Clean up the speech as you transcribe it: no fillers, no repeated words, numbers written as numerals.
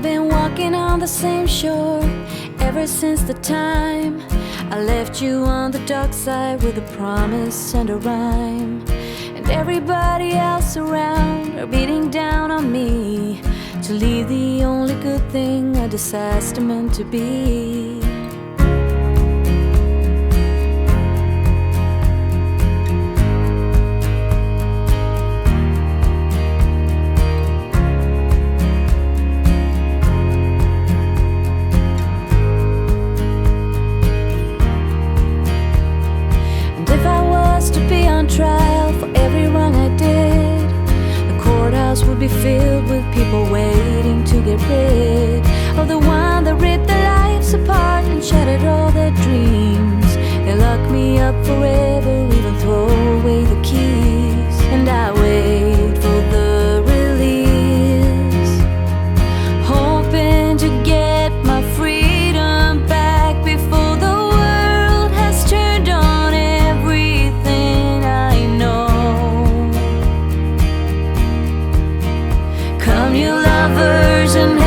I've been walking on the same shore ever since the time I left you on the dark side with a promise and a rhyme. And everybody else around are beating down on me to leave the only good thing a disaster meant to be. Trial for every wrong I did, the courthouse would be filled with people waiting to get rid of the one that ripped their lives apart and shattered all their dreams. They lock me up forever, even throw away the keys. And I wait for the release, hoping to get my freedom back before the world has turned on everything I know. Come, you lovers, and